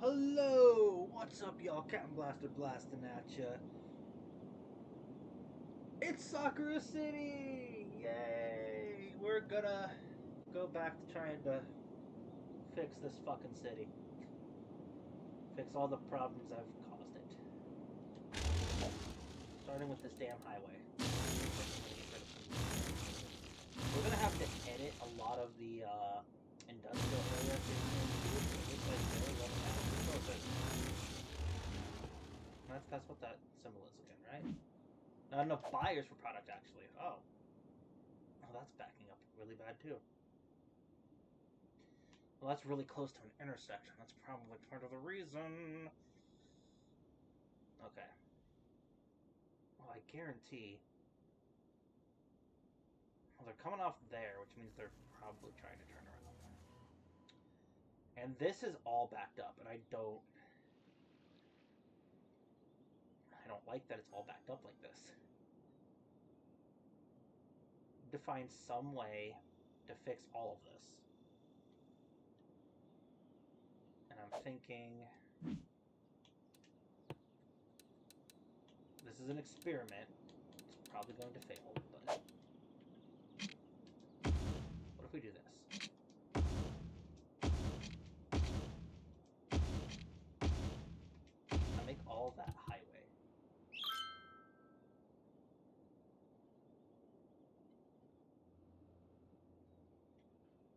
Hello! What's up, y'all? Captain Blaster blasting at ya. It's Sakura City! Yay! We're gonna go back to trying to fix this fucking city. Fix all the problems I've caused it. Starting with this damn highway. We're gonna have to edit a lot of the industrial area. That's what that symbol is again, right? Not enough buyers for product, actually. Oh, that's backing up really bad too. Well, that's really close to an intersection. That's probably part of the reason. Okay. Well, I guarantee. Well, they're coming off there, which means they're probably trying to turn around. And this is all backed up, and I don't like that it's all backed up like this. To find some way to fix all of this. And I'm thinking this is an experiment. It's probably going to fail, but what if we do this? I make all that highway.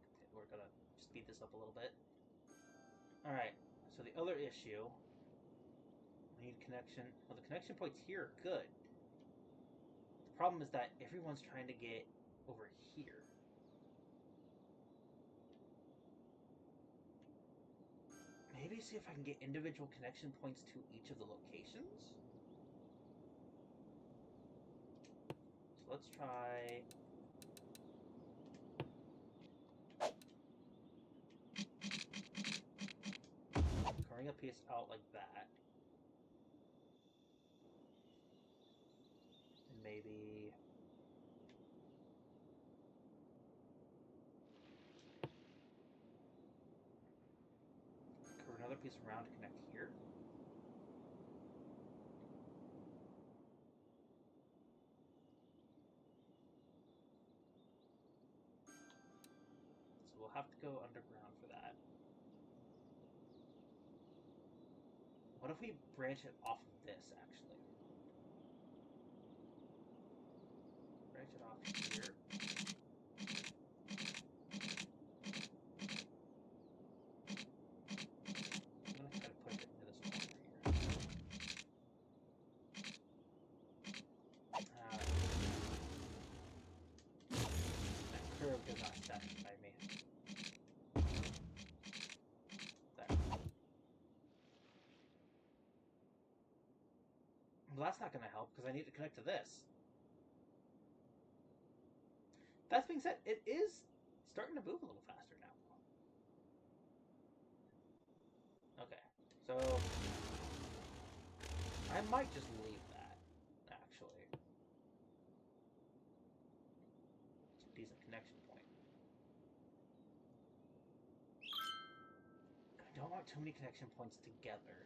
Okay, we're gonna speed this up a little bit. Alright, so the other issue, we need connection. Well, the connection points here are good. The problem is that everyone's trying to get over here. Maybe see if I can get individual connection points to each of the locations? So let's try... carving a piece out like that. And maybe... curve another piece around to connect here. So we'll have to go underground for that. What if we branch it off of this, actually? Branch it off here. I'm going to try to push it into this corner here. That curve does not satisfy me. There. Well, that's not going to help, because I need to connect to this. That being said, it is starting to move a little faster now. Okay, so I might just leave that, actually. It's a decent connection point. I don't want too many connection points together.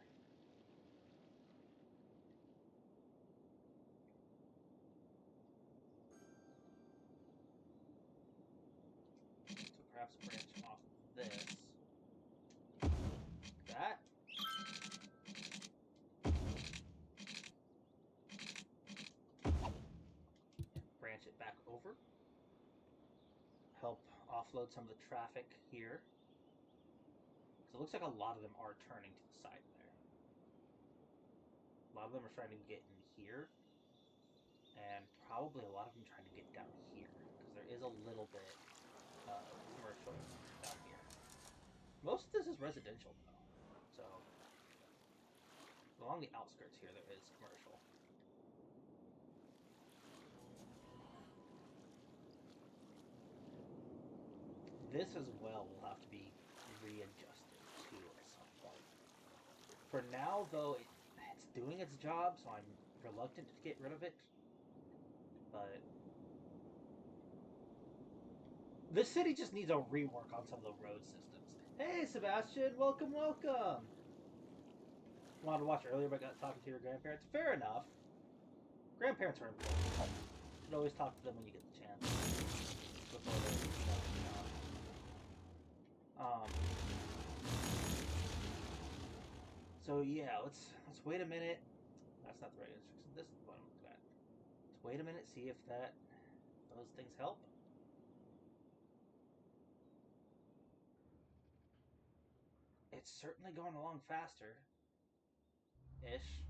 So perhaps branch off this. Like that. Branch it back over. Help offload some of the traffic here. Because it looks like a lot of them are turning to the side there. A lot of them are trying to get in here. And probably a lot of them trying to get down here. Because there is a little bit of commercial down here. Most of this is residential, though. So, along the outskirts here, there is commercial. This as well will have to be readjusted too at some point. For now, though, it's doing its job, so I'm reluctant to get rid of it. But the city just needs a rework on some of the road systems. Hey, Sebastian, welcome, welcome. wanted to watch earlier, but got talking to your grandparents. Fair enough. Grandparents are important. You should always talk to them when you get the chance. Before they're, So yeah, let's wait a minute. That's not the right instruction. This is what I'm looking at. Let's wait a minute, see if those things help. It's certainly going along faster. Ish.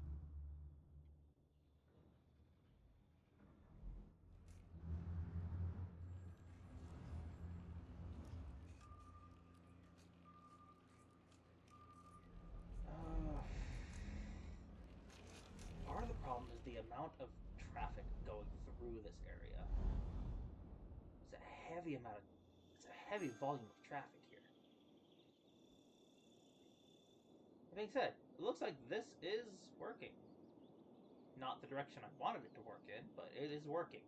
Part of the problem is the amount of traffic going through this area. It's a heavy volume of traffic here. That being said, it looks like this is working. Not the direction I wanted it to work in, but it is working.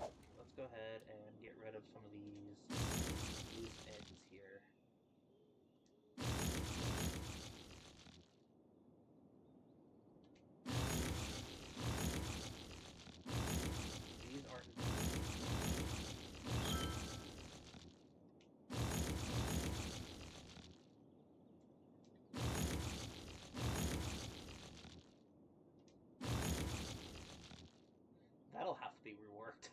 Let's go ahead and get rid of some of these loose ends here. These aren't... That'll have to be reworked.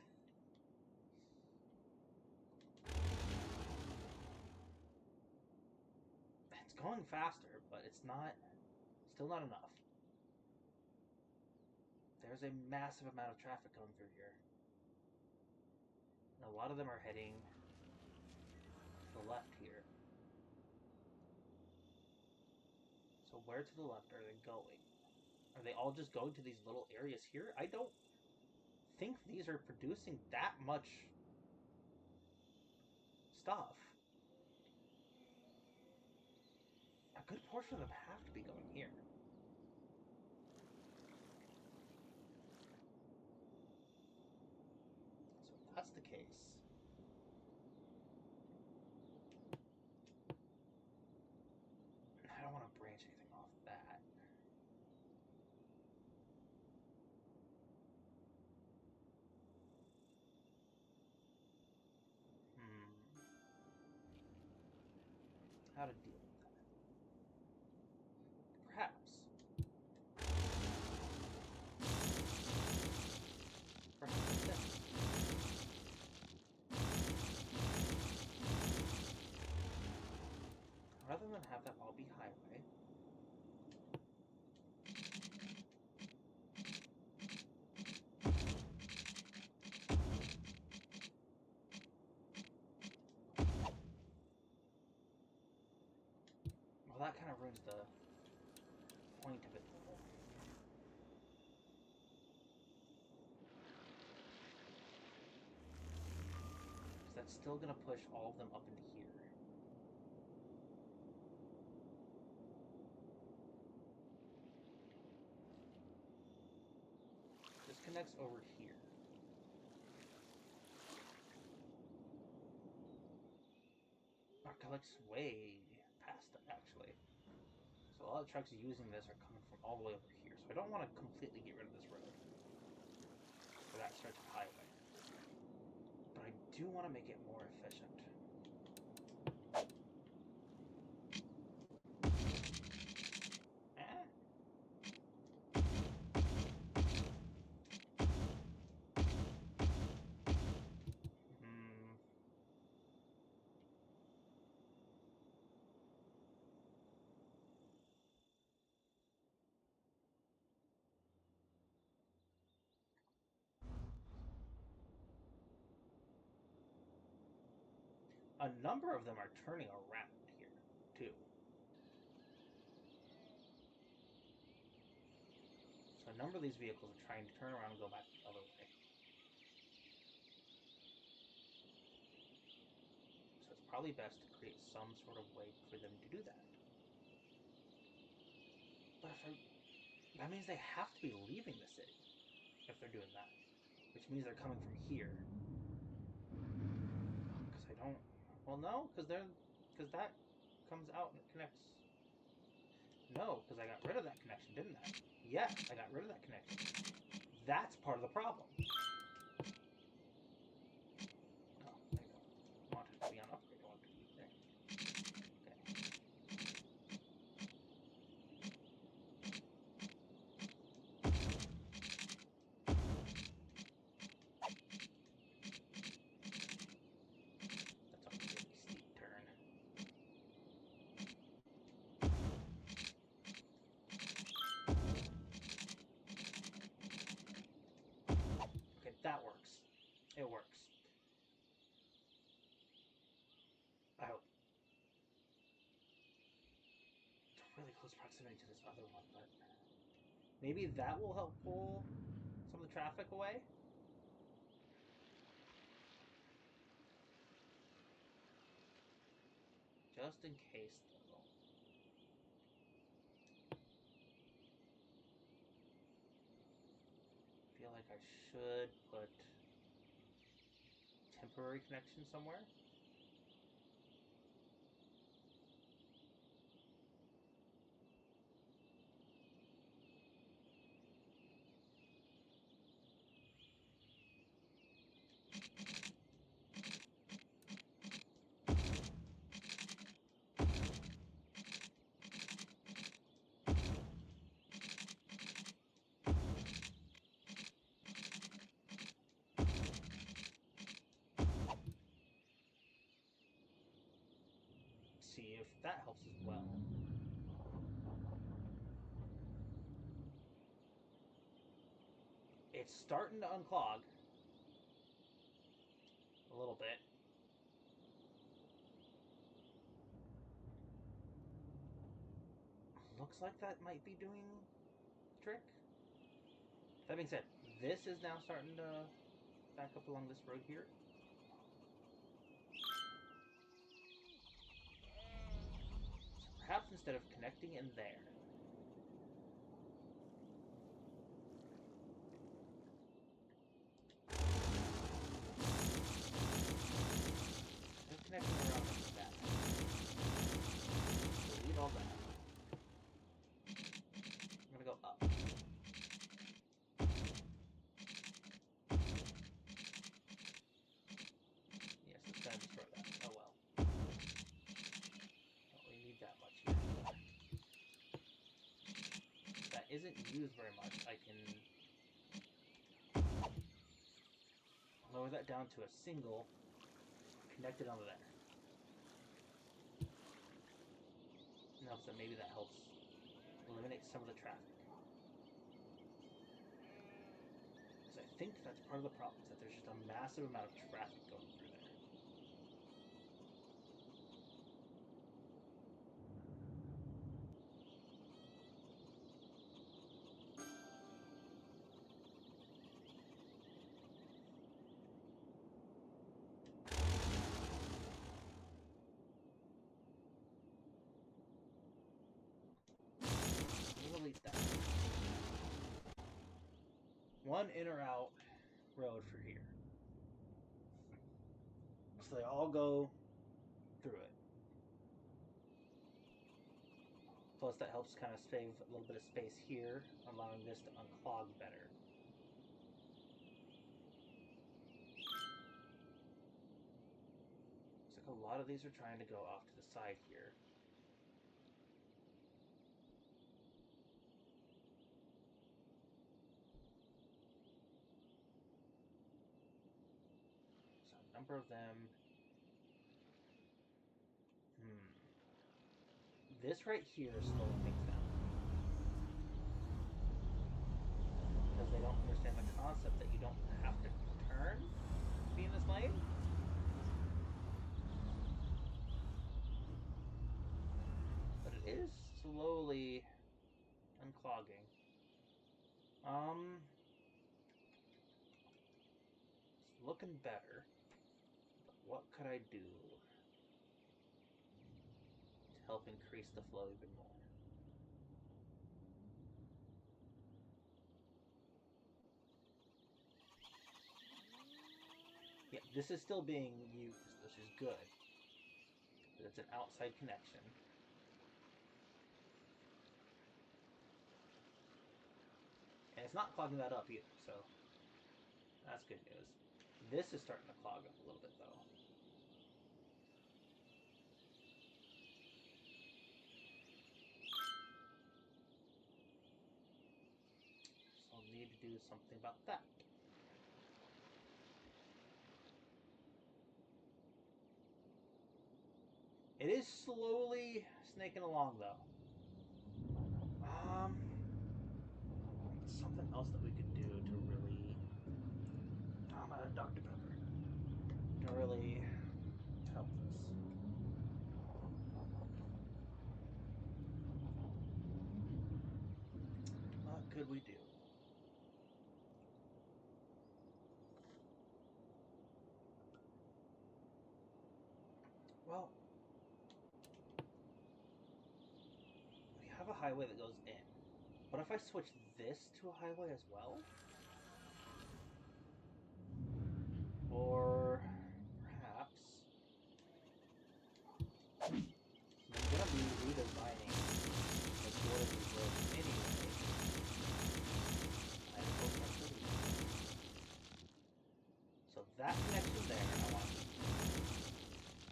It's going faster, but it's not... Still not enough. There's a massive amount of traffic going through here. And a lot of them are heading to the left here. So where to the left are they going? Are they all just going to these little areas here? I don't think these are producing that much stuff. A good portion of them have to be going here. So if that's the case... I don't want to branch anything off that. How to deal with that? Perhaps. Perhaps like this. Rather than have that all be highway, well, that kind of ruins the point of it. Because that's still going to push all of them up into here. This connects over here. Or connects way past it, actually. So a lot of trucks using this are coming from all the way over here. So I don't want to completely get rid of this road for that stretch of highway. But I do want to make it more efficient. A number of them are turning around here, too. So a number of these vehicles are trying to turn around and go back the other way. So it's probably best to create some sort of way for them to do that. But that means they have to be leaving the city if they're doing that. Which means they're coming from here. Because I don't... Well, no, because that comes out and it connects. No, because I got rid of that connection, didn't I? Yeah, I got rid of that connection. That's part of the problem. Oh, there you go. I want it to be on upgrade. I want it to be there. That's a really steep turn. Okay, that works. It works. I hope. It's really close proximity to this other one, but maybe that will help pull some of the traffic away? Just in case, though. I feel like I should put temporary connection somewhere. See if that helps as well. It's starting to unclog a little bit. Looks like that might be doing the trick. That being said, this is now starting to back up along this road here. So perhaps instead of connecting in there, connecting around like that. Delete all that. I'm gonna go up. Yes, it's gonna destroy that. Oh well. Don't really need that much here. That isn't used very much. I can lower that down to a single, connect it onto there. Now, so maybe that helps eliminate some of the traffic. Because I think that's part of the problem, is that there's just a massive amount of traffic going through there. Delete that. One in or out road for here. So they all go through it. Plus that helps kind of save a little bit of space here, allowing this to unclog better. Looks like a lot of these are trying to go off to the side here. So a number of them. This right here is slowing things down. Because they don't understand the concept that you don't have to turn to be in this lane. But it is slowly unclogging. It's looking better. But what could I do to help increase the flow even more? Yeah, this is still being used, which is good. but it's an outside connection. And it's not clogging that up either, so that's good news. This is starting to clog up a little bit, though. So I'll need to do something about that. It is slowly snaking along, though. Something else that we could do to really... I'm out of Dr. Pepper. To really help this. What could we do? Well, we have a highway that goes in. What if I switch this to a highway as well? Or perhaps I'm gonna be redesigning the majority of these roads anyway. I hope that's what it is. So that connection there, I want to keep.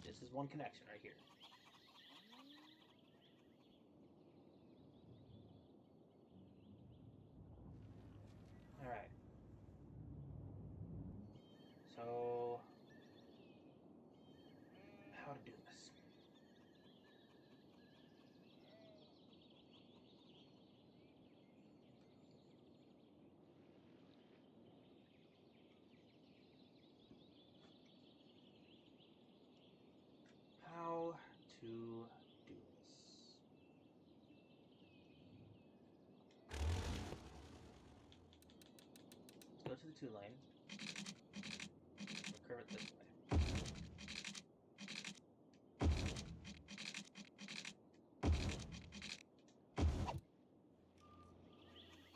This is one connection right here. Alright. So, how to do this? How to do this? Let's go to the 2-lane. We'll curve it this way.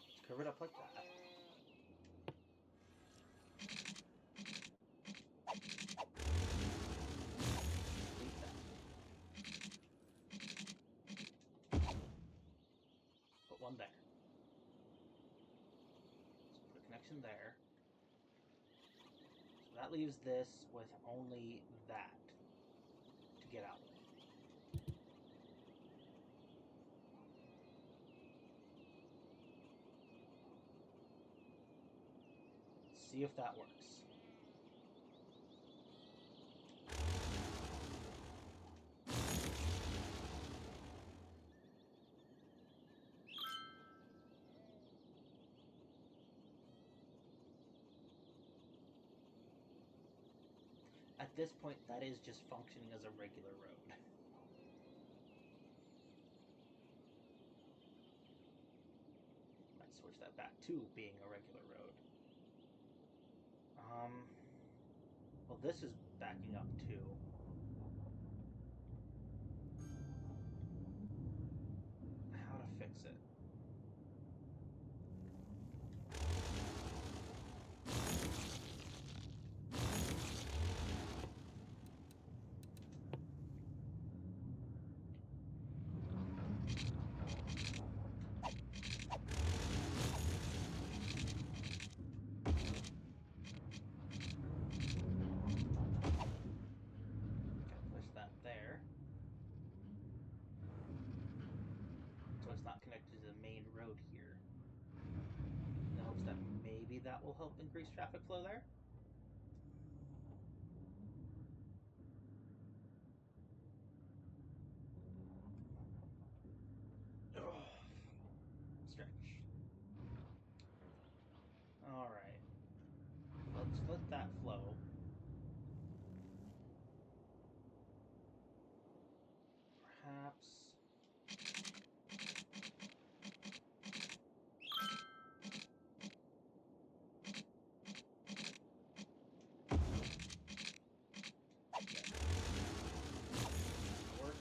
Let's curve it up like that. Put one there. So put a connection there. So that leaves this with only that to get out with. Let's see if that works. At this point, that is just functioning as a regular road. Might switch that back to being a regular road. Well, this is backing up too. How to fix it? There. So it's not connected to the main road here. In the hopes that maybe that will help increase traffic flow there. Ugh. Stretch. Alright. Let's let that flow. Perhaps... work.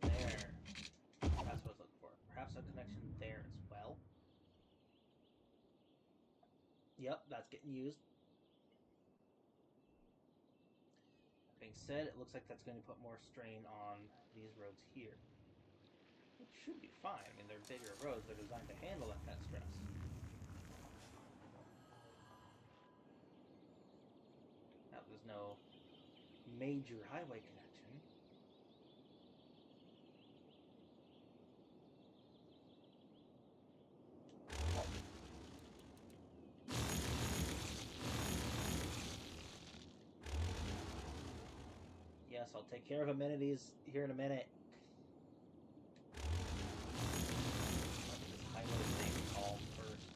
There. That's what I was looking for. Perhaps a connection there as well. Yep, that's getting used. being said, it looks like that's going to put more strain on these roads here. Which should be fine. I mean, they're bigger roads. They're designed to handle that kind of stress. Now, there's no major highway connection. Yes, I'll take care of amenities here in a minute. I'll get this highway thing solved first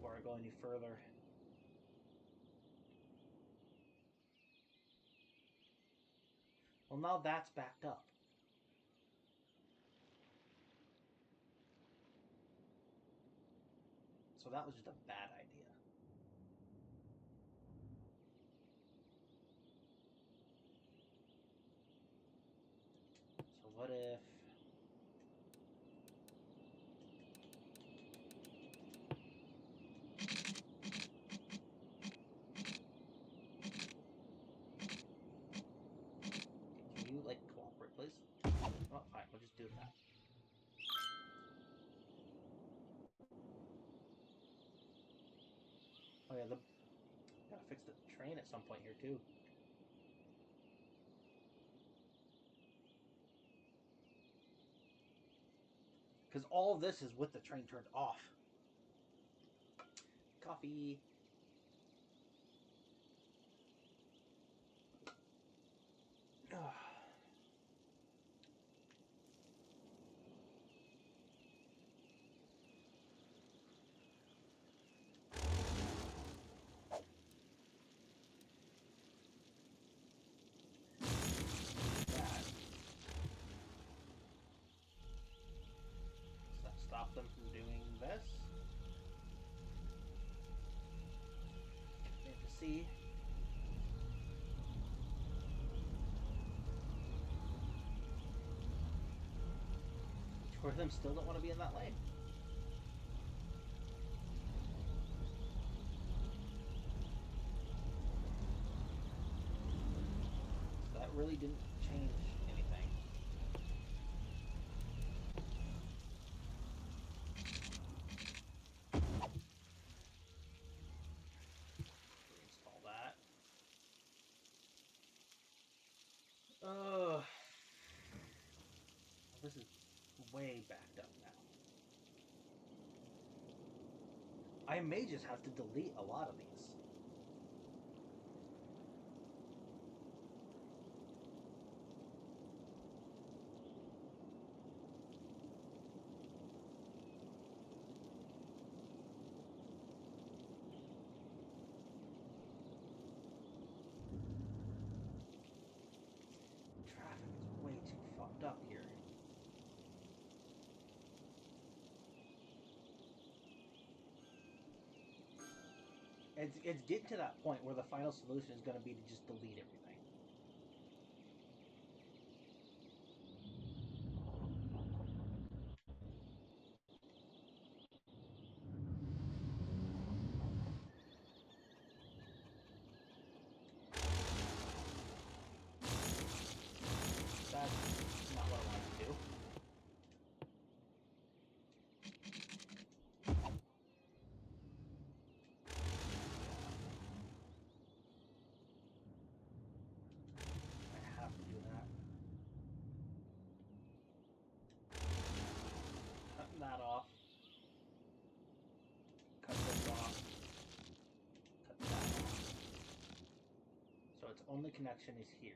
before I go any further. Well, now that's backed up. So that was just a bad idea. So what if... Can you, like, cooperate, please? Oh, fine, we'll just do that. Oh yeah, gotta fix the train at some point here, too. Because all of this is with the train turned off. Coffee. Stop them from doing this. We have to see. Two of them still don't want to be in that lane. So that really didn't change anything. Install that. Ugh. This is way backed up now. I may just have to delete a lot of these. Traffic is way too fucked up here. It's getting to that point where the final solution is going to be to just delete everything. That's not what I wanted to do. I have to do that. Cutting that off. Cut this off. Cut that off. So its only connection is here.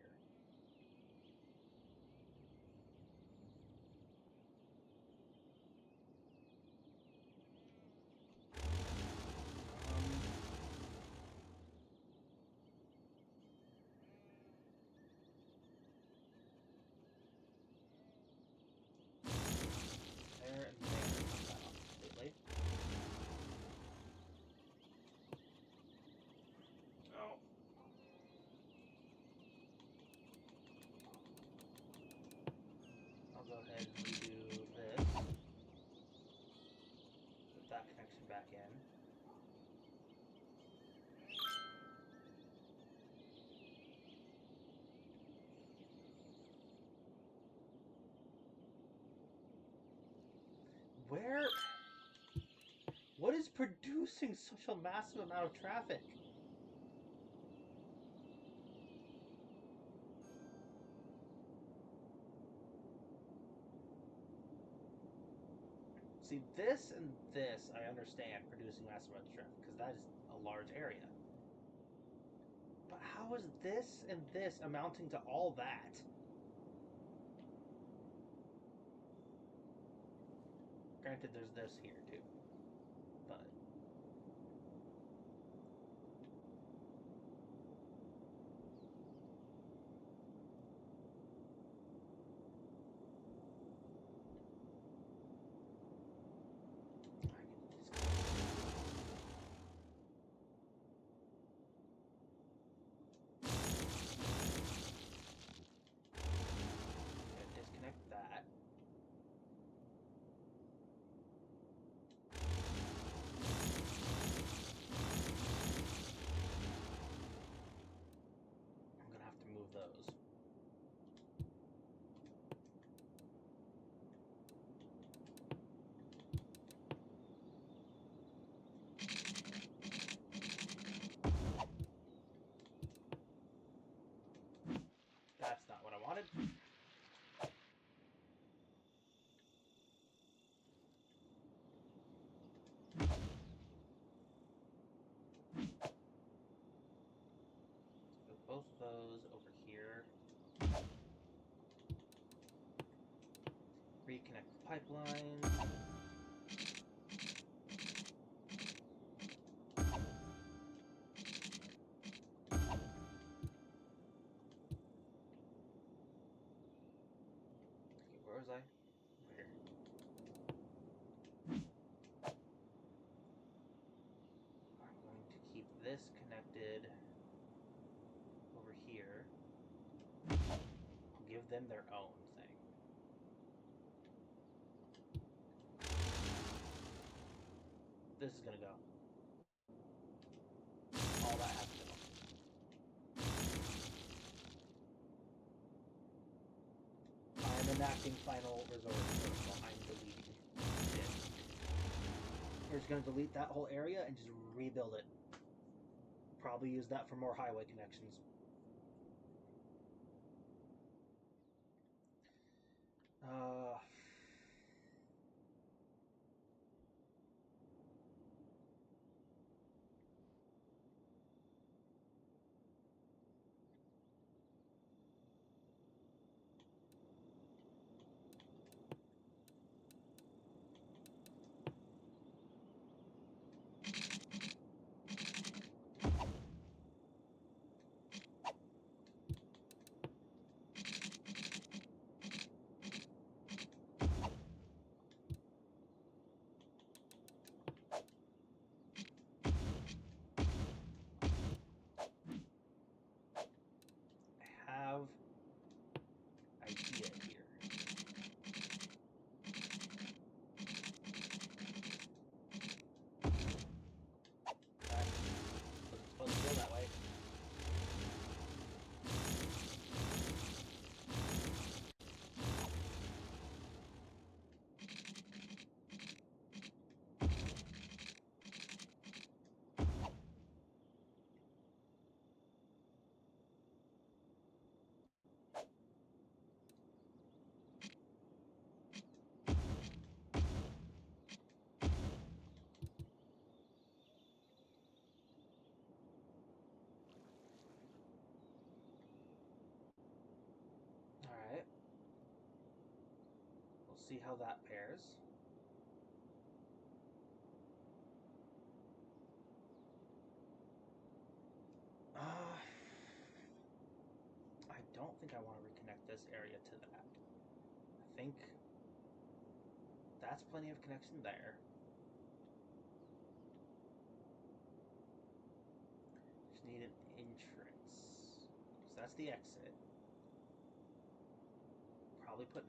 There and there. Cut that off completely. Oh. producing such a massive amount of traffic? See, this and this, I understand producing massive amounts of traffic, because that is a large area. But how is this and this amounting to all that? Granted, there's this here, too. But... disconnect that. I'm gonna have to move those. That's not what I wanted. Put both those over here. Reconnect the pipeline. Okay, where was I? Over here. I'm going to keep this connected over here. I'll give them their own thing. This is gonna go. All that has to go. I am enacting final resort protocol. I'm deleting it. We're just gonna delete that whole area and just rebuild it. Probably use that for more highway connections. Have idea here. That wasn't supposed to go that way. Alright. We'll see how that pairs. I don't think I want to reconnect this area to that. I think that's plenty of connection there. Just need an entrance. So that's the exit. Probably put in...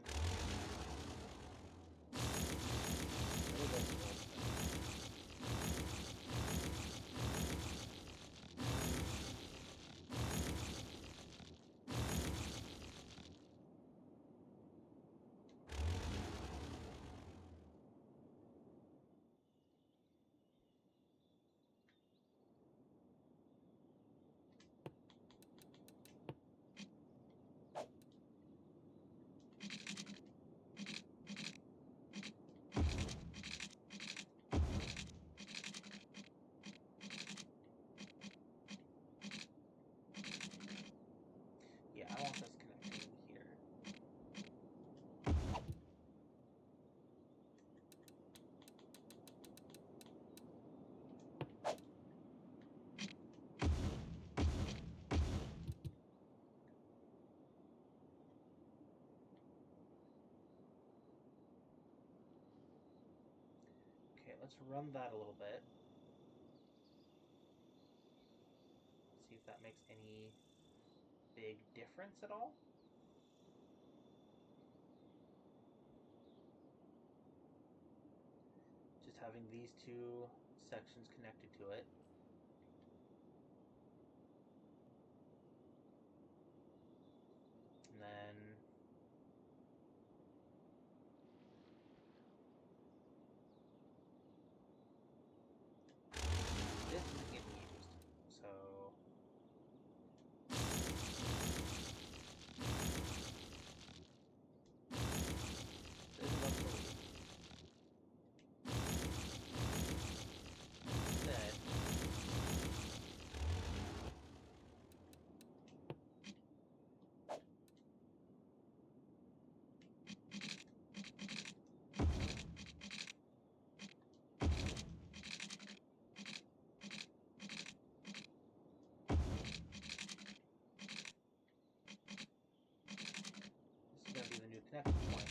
let's run that a little bit. See if that makes any big difference at all. Just having these two sections connected to it. And then this isn't getting used. So this is obsolete. Instead, this is going to be the new connection point.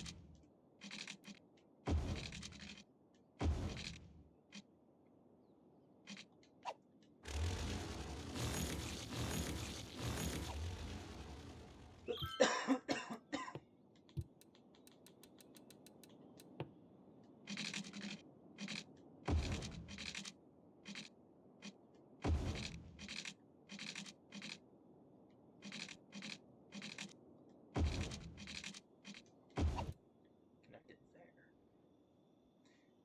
Connect it there.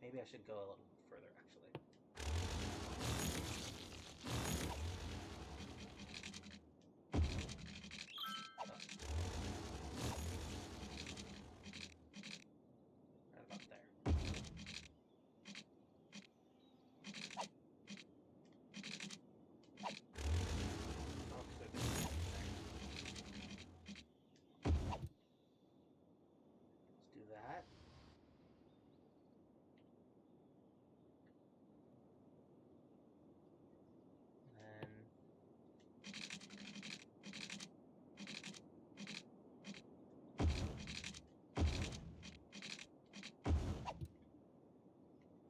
Maybe I should go a little further, actually. Right about there. Let's do that. And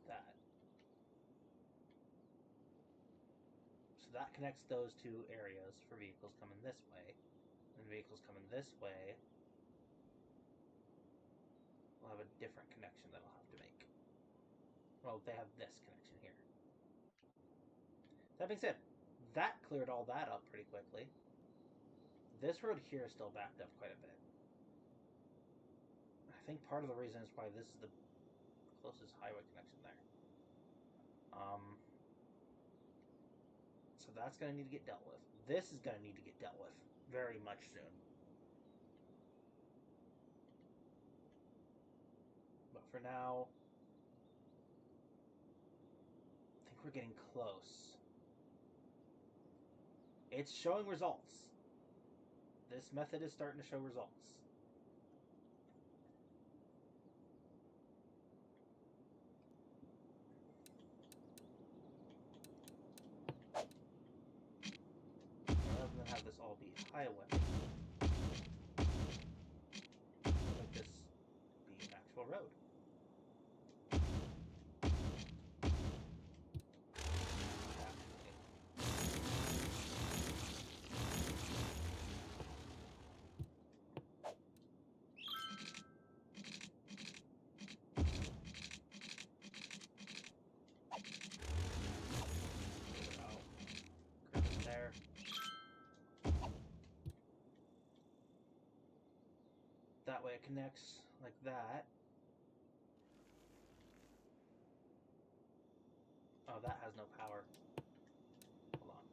that. So that connects those two areas for vehicles coming this way. And vehicles coming this way will have a different connection that I'll have to make. Well, they have this connection here. That being said, that cleared all that up pretty quickly. This road here is still backed up quite a bit. I think part of the reason is why this is the closest highway connection there. So that's going to need to get dealt with. This is going to need to get dealt with very much soon. But for now, I think we're getting close. It's showing results. This method is starting to show results. Rather than have this all be highway, let this be an actual road. There. That way it connects like that. Oh, that has no power. Hold on.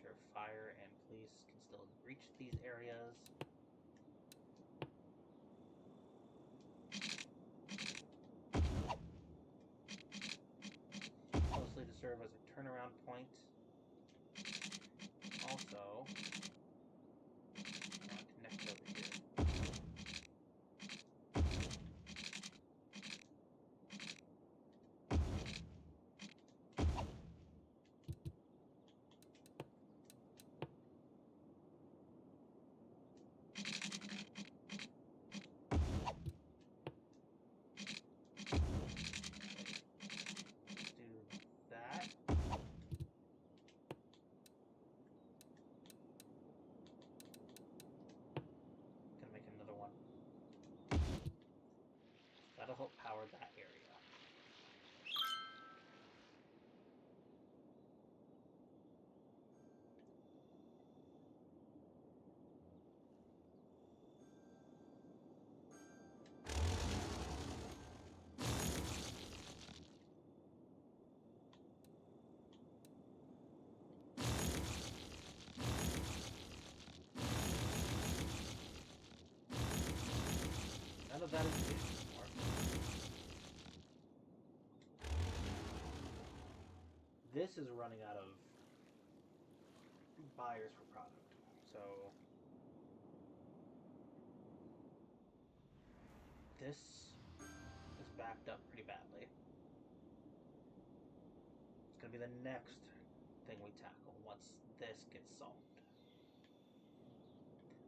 Sure, fire and police can still reach these areas. Mostly to serve as a turnaround point. Also, connect over here. power that area. None of that is needed anymore. This is running out of buyers for product, so this is backed up pretty badly. It's going to be the next thing we tackle once this gets solved.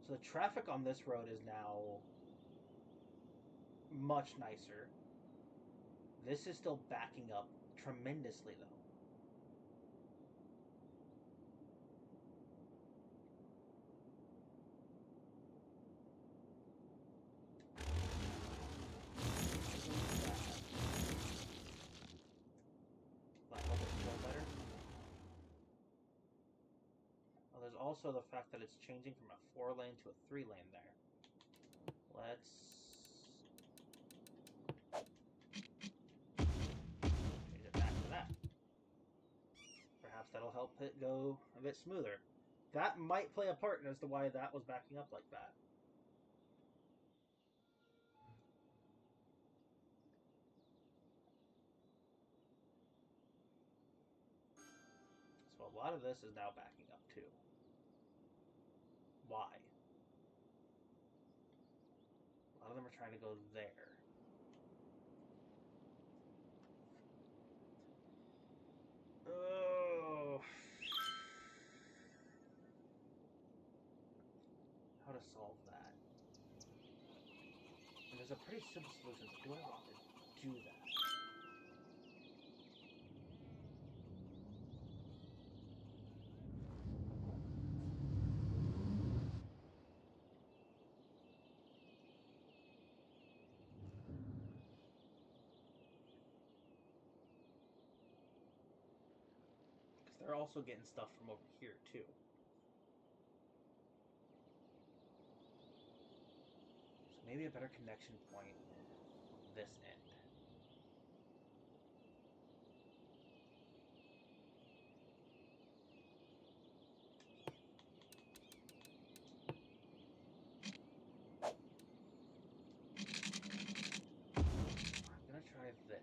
So the traffic on this road is now much nicer. This is still backing up tremendously, though. There's also the fact that it's changing from a 4-lane to a 3-lane there. Let's change it back to that. Perhaps that'll help it go a bit smoother. That might play a part as to why that was backing up like that. So a lot of this is now backing up too. Why? A lot of them are trying to go there. Oh. How to solve that? And there's a pretty simple solution, but do I want to do that? They're also getting stuff from over here, too. So maybe a better connection point this end. I'm gonna try this.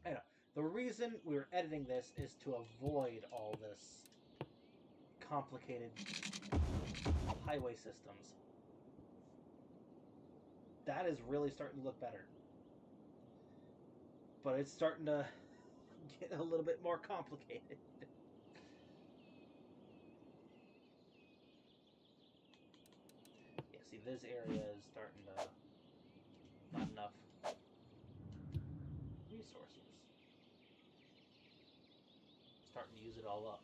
Anyway, the reason we were editing this is to avoid all this complicated highway systems. That is really starting to look better. But it's starting to get a little bit more complicated. Yeah, see, this area is starting to not enough resources. Starting to use it all up.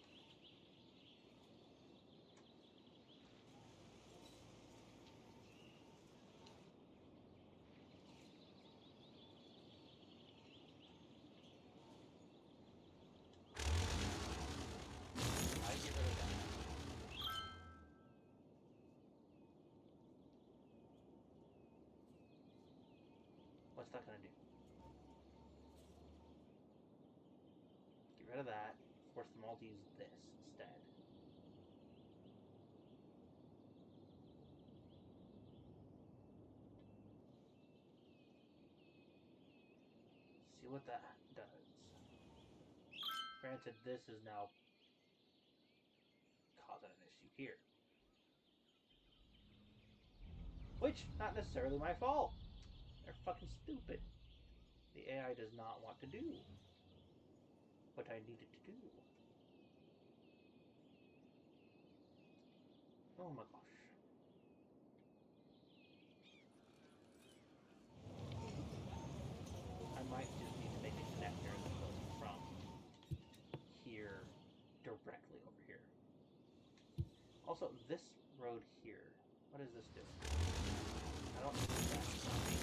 I get rid of that. What's that gonna do? Get rid of that. Force them all to use this instead. See what that does. Granted, this is now causing an issue here. Which, not necessarily my fault. They're fucking stupid. The AI does not want to do what I need it to do. Oh my gosh. I might just need to make a connector that goes from here directly over here. Also, this road here, what does this do? I don't see that. It's not me.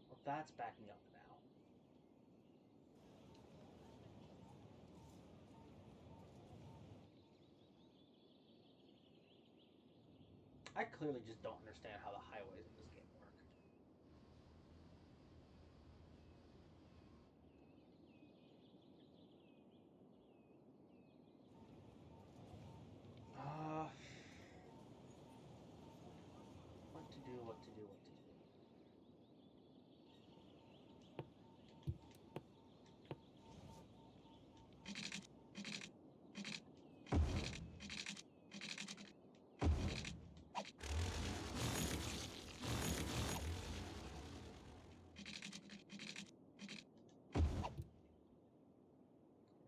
Well, that's backing up now. I clearly just don't understand how the highways in this game work. What to do, what to do, what to do.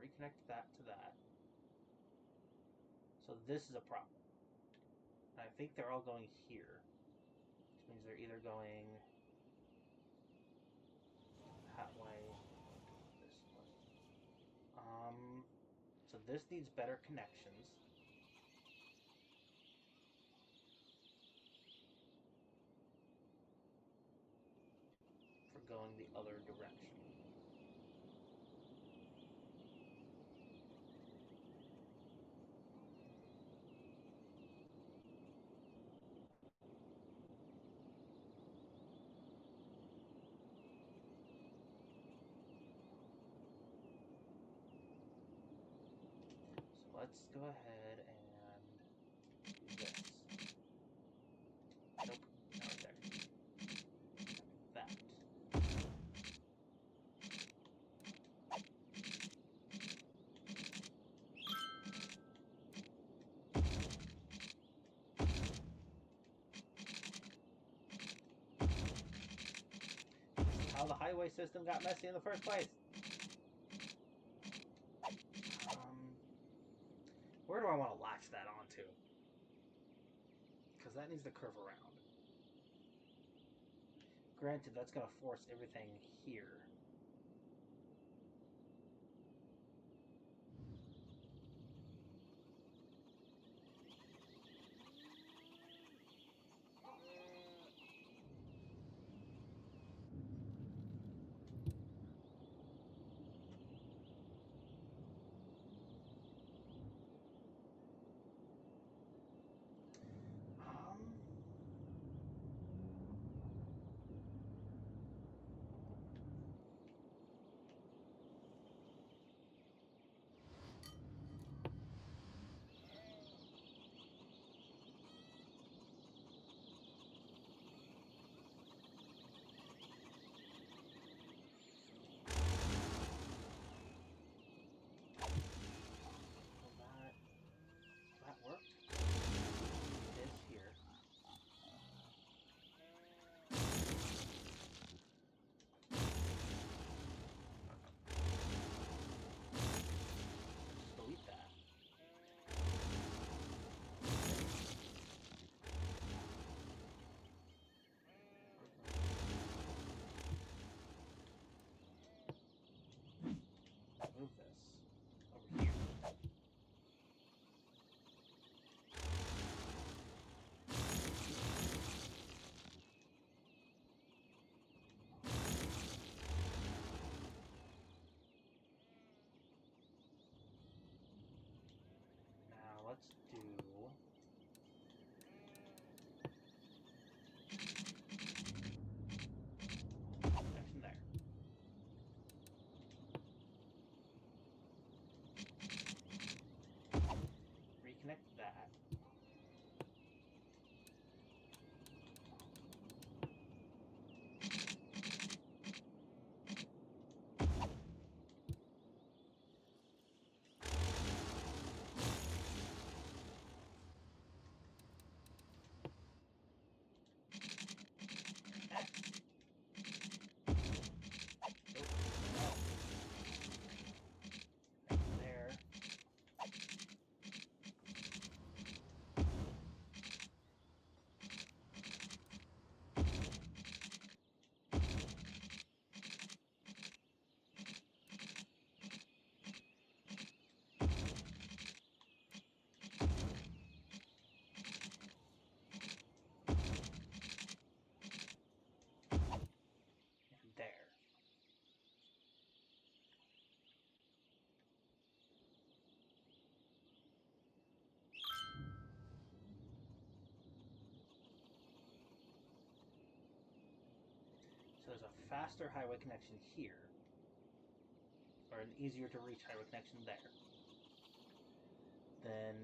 Reconnect that to that. So this is a problem. I think they're all going here, which means they're either going that way, this way. So this needs better connections. For going the other direction. So let's go ahead and do this. Nope, not right there. That. This is how the highway system got messy in the first place. Where do I want to latch that onto? Because that needs to curve around. Granted, that's going to force everything here. faster highway connection here, or an easier to reach highway connection there, then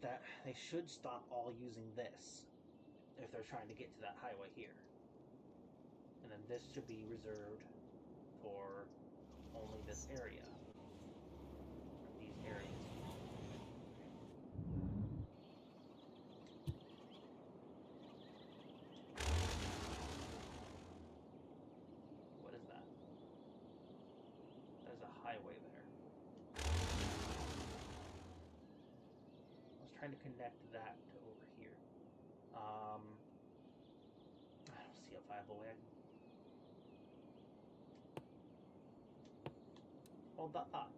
that they should stop all using this if they're trying to get to that highway here. And then this should be reserved for only this area, or these areas. What is that? There's a highway there. I was trying to connect that to over here. I don't see a viable way. Hold that thought.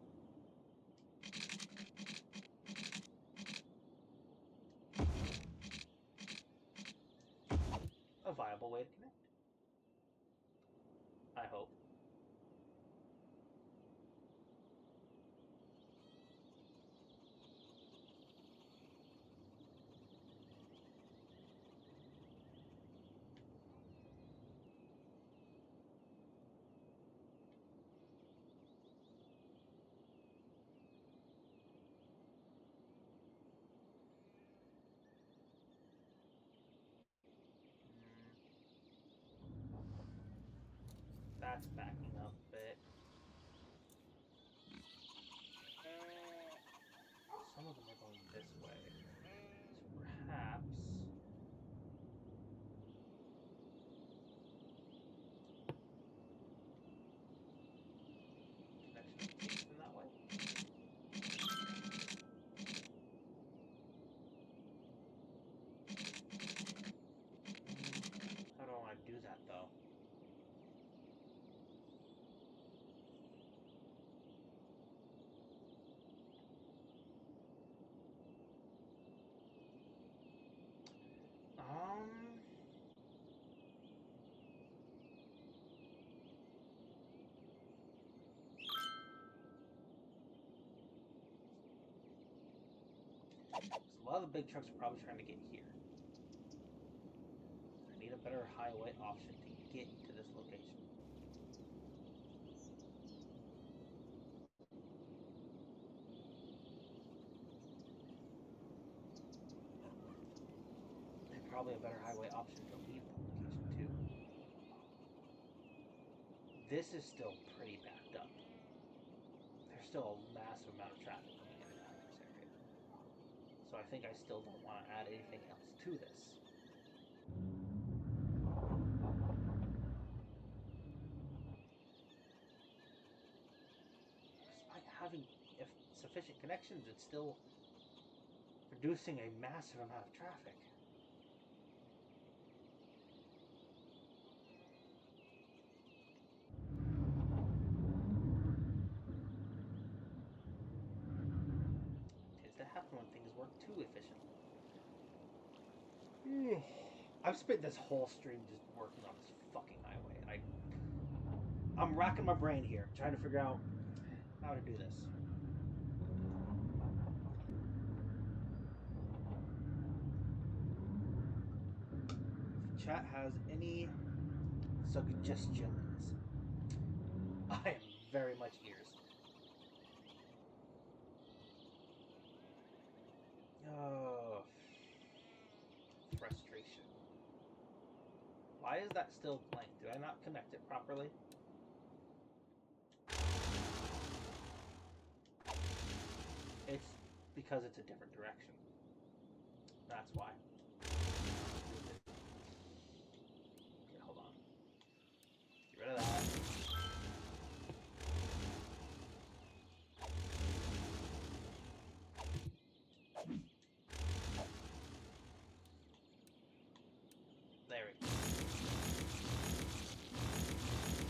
A viable way to connect. I hope. That's backing up a bit. Some of them are going this way. So perhaps... connection takes them that way? How do I want to do that, though? So a lot of the big trucks are probably trying to get here. I need a better highway option to get to this location. And probably a better highway option to leave the location too. This is still pretty backed up. There's still a massive amount of traffic coming in and out of this area. So I think I still don't want to add anything else to this. Despite having sufficient connections, it's still producing a massive amount of traffic. Tends to happen when things work too efficiently. I've spent this whole stream just working on this fucking highway, and I'm racking my brain here, trying to figure out how to do this. If chat has any suggestions, I am very much ears. Oh, frustration. Why is that still playing? Did I not connect it properly? It's because it's a different direction. That's why. Okay, hold on. Get rid of that. There we go.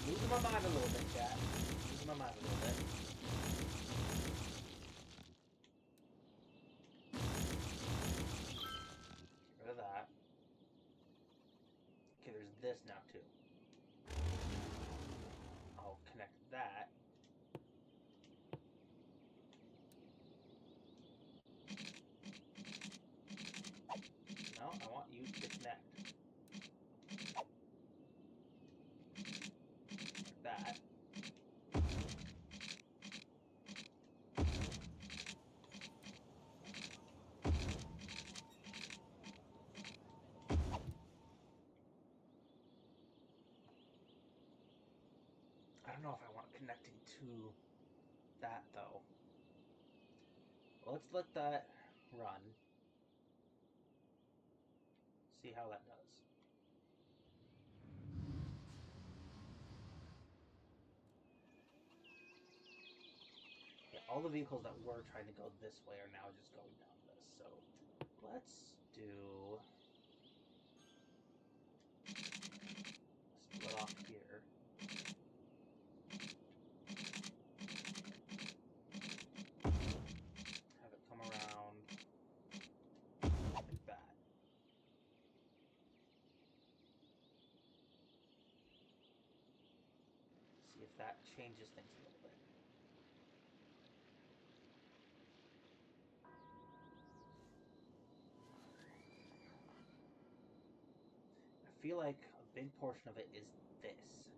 Losing my mind a little bit, chat. Losing my mind a little bit. Get rid of that. Okay, there's this now too. I'll connect that. No, I want you to connect. don't know if I want connecting to that, though. Let's let that run. See how that does. Yeah, all the vehicles that were trying to go this way are now just going down this. So let's do... split off here. Have it come around like that. See if that changes things a little bit. I feel like a big portion of it is this.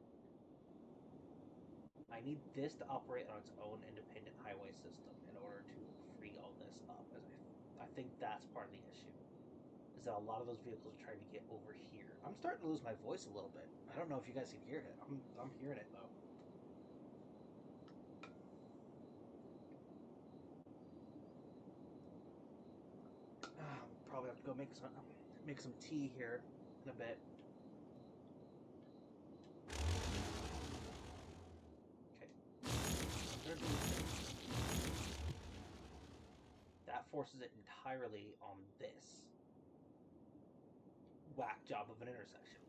I need this to operate on its own independent highway system in order to free all this up. I think that's part of the issue. Is that a lot of those vehicles are trying to get over here. I'm starting to lose my voice a little bit. I don't know if you guys can hear it. I'm hearing it though. Probably have to go make some tea here in a bit. Okay. That forces it entirely on this whack job of an intersection.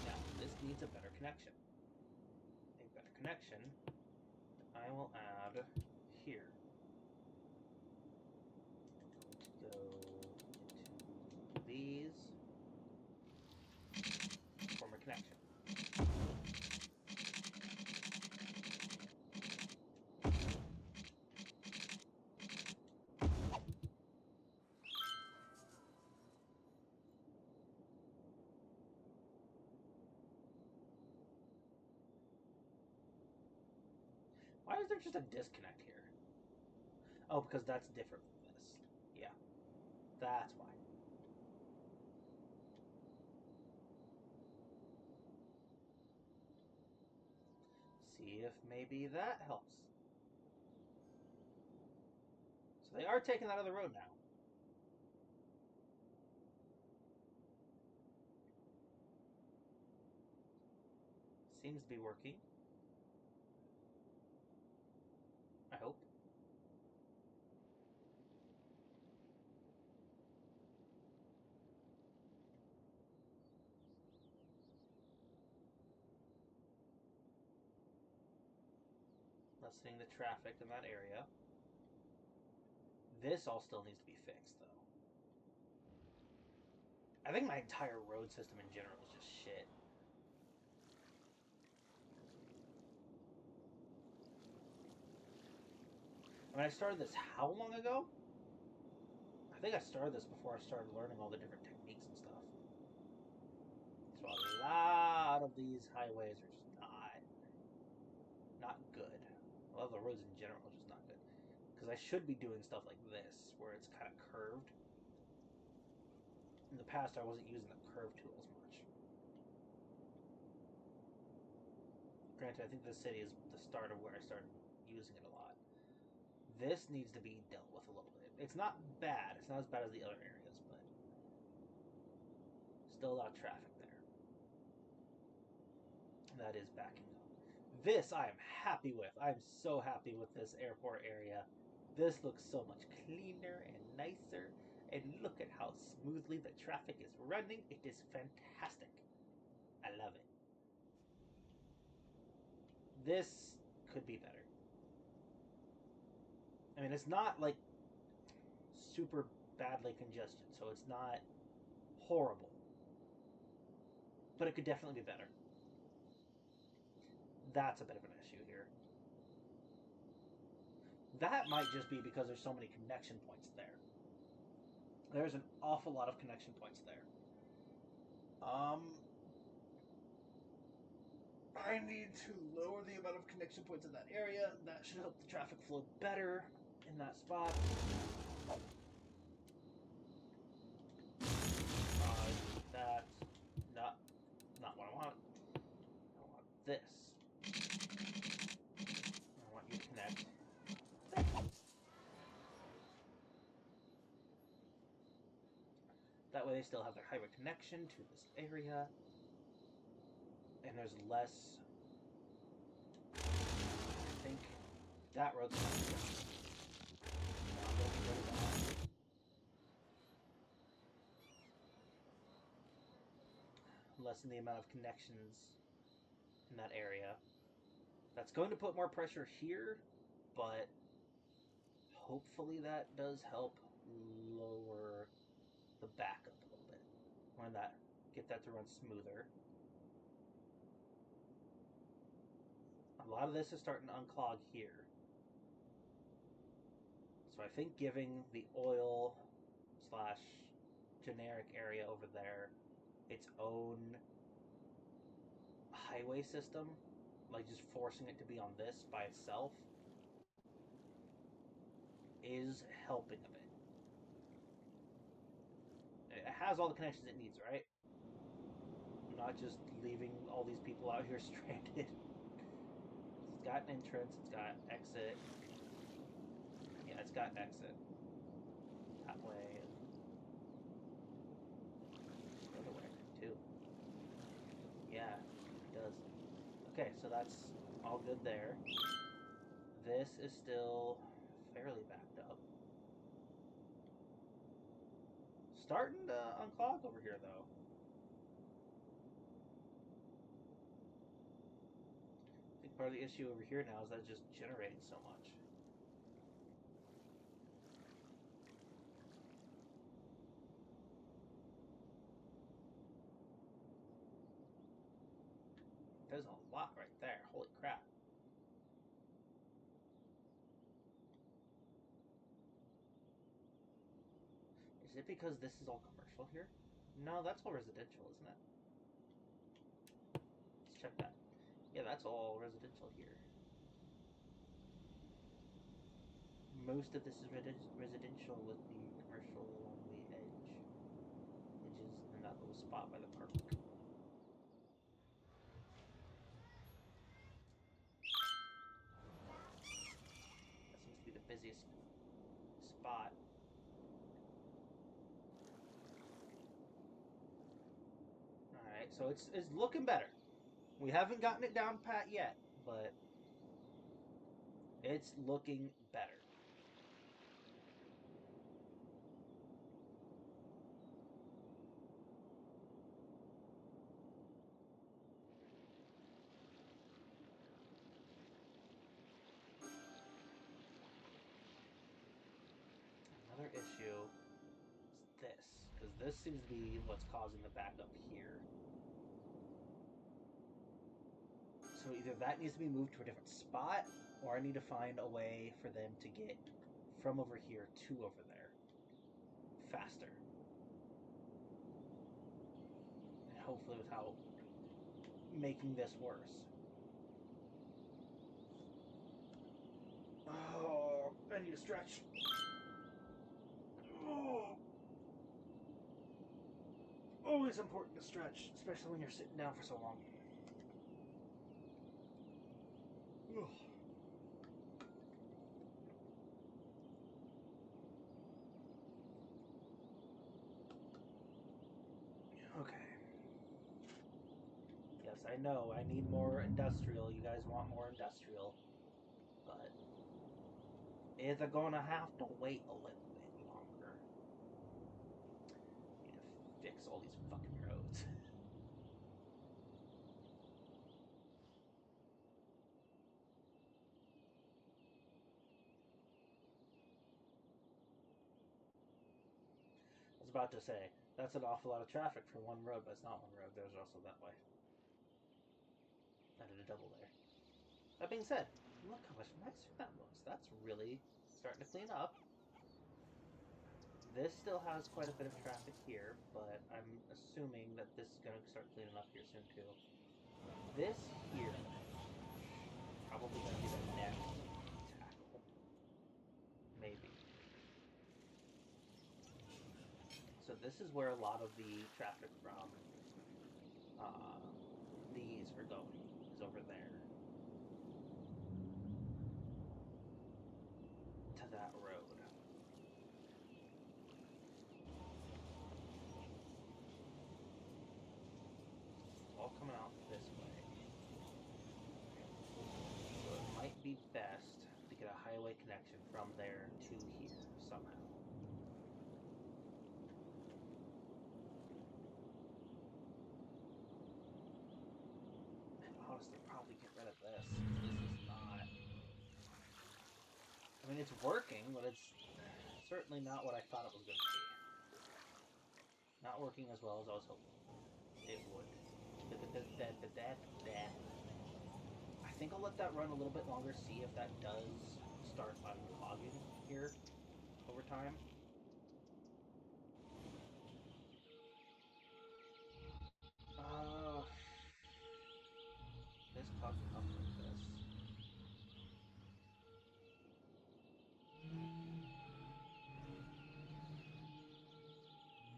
Now, this needs a better connection. A better connection I will add here. Go into these. Form a connection. Why is there just a disconnect here? Oh, because that's different from this. Yeah. That's why. See if maybe that helps. So they are taking that other road now. Seems to be working. I hope. Lessening the traffic in that area. This all still needs to be fixed, though. I think my entire road system in general is just shit. I mean, I started this how long ago? I think I started this before I started learning all the different techniques and stuff. So a lot of these highways are just not good. A lot of the roads in general are just not good. Because I should be doing stuff like this, where it's kind of curved. In the past, I wasn't using the curve tool as much. Granted, I think this city is the start of where I started using it a lot. This needs to be dealt with a little bit. It's not bad. It's not as bad as the other areas, but still a lot of traffic there. That is backing up. This I am happy with. I'm so happy with this airport area. This looks so much cleaner and nicer. And look at how smoothly the traffic is running. It is fantastic. I love it. This could be better. I mean, it's not like super badly congested, so it's not horrible. But it could definitely be better. That's a bit of an issue here. That might just be because there's so many connection points there. There's an awful lot of connection points there. I need to lower the amount of connection points in that area. That should help the traffic flow better in that spot. this. I want you to connect. That way they still have their highway connection to this area. And there's less... I think that road's not good. Not going to get rid of that. Lessen the amount of connections in that area. That's going to put more pressure here, but hopefully that does help lower the backup a little bit. When that, get that to run smoother. A lot of this is starting to unclog here. So I think giving the oil slash generic area over there its own highway system, like just forcing it to be on this by itself, is helping a bit. It has all the connections it needs, right? Not just leaving all these people out here stranded. It's got an entrance, it's got exit. Yeah, it's got exit. That way. The other way, too. Yeah, it does. Okay, so that's all good there. This is still fairly backed up. Starting to unclog over here, though. I think part of the issue over here now is that it's just generating so much. There's a lot right there. Holy crap. Is it because this is all commercial here? No, that's all residential, isn't it? Let's check that. Yeah, that's all residential here. Most of this is residential with the commercial along the edges in that little spot by the park. That seems to be the busiest spot. Alright, so it's looking better. We haven't gotten it down pat yet, but it's looking better. Another issue is this, because this seems to be what's causing the backup here. So either that needs to be moved to a different spot, or I need to find a way for them to get from over here to over there faster. And hopefully without making this worse. Oh, I need to stretch. Oh. Always important to stretch, especially when you're sitting down for so long. Ugh. Okay. Yes, I know. I need more industrial. You guys want more industrial. But it's gonna have to wait a little bit longer. Need to fix all these fucking roads. I was about to say, that's an awful lot of traffic for one road, but it's not one road. There's also that way. I did a double there. That being said, look how much nicer that looks. That's really starting to clean up. This still has quite a bit of traffic here, but I'm assuming that this is going to start cleaning up here soon too. This here, probably going to be the next tackle. Maybe. So this is where a lot of the traffic from these are going. Is is over there. To that road. All coming out this way. So it might be best to get a highway connection from there to here somehow. And honestly, probably get rid of this. This is not... I mean, it's working, but it's certainly not what I thought it was going to be. Not working as well as I was hoping it would. I think I'll let that run a little bit longer, see if that does start unclogging here over time. This clogged up like this.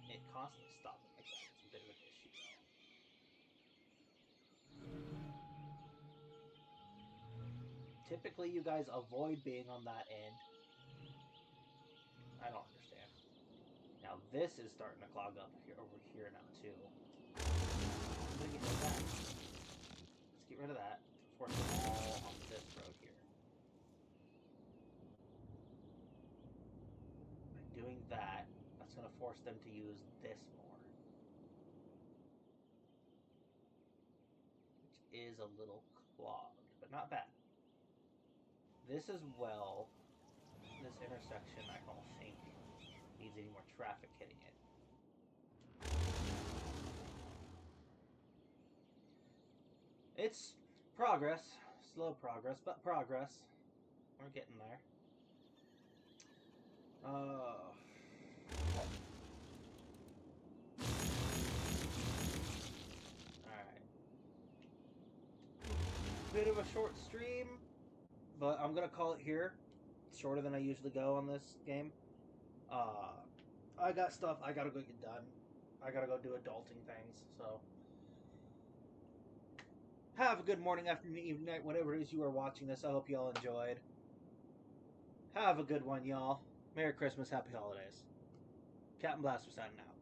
It constantly stopping like that. It's a bit of an issue, though. Typically, you guys avoid being on that end. I don't understand. Now, this is starting to clog up here over here now, too. I'm gonna get rid of that. Let's get rid of that. Force them all on this road here. By doing that, that's gonna force them to use this more. Which is a little clogged, but not bad. This as well, this intersection, I don't think needs any more traffic hitting it. It's progress. Slow progress, but progress. We're getting there. Alright. Bit of a short stream, but I'm gonna call it here. It's shorter than I usually go on this game. I got stuff I gotta go get done. I gotta go do adulting things, so. Have a good morning, afternoon, evening, night, whatever it is you are watching this. I hope you all enjoyed. Have a good one, y'all. Merry Christmas, Happy Holidays. Captain Blaster signing out.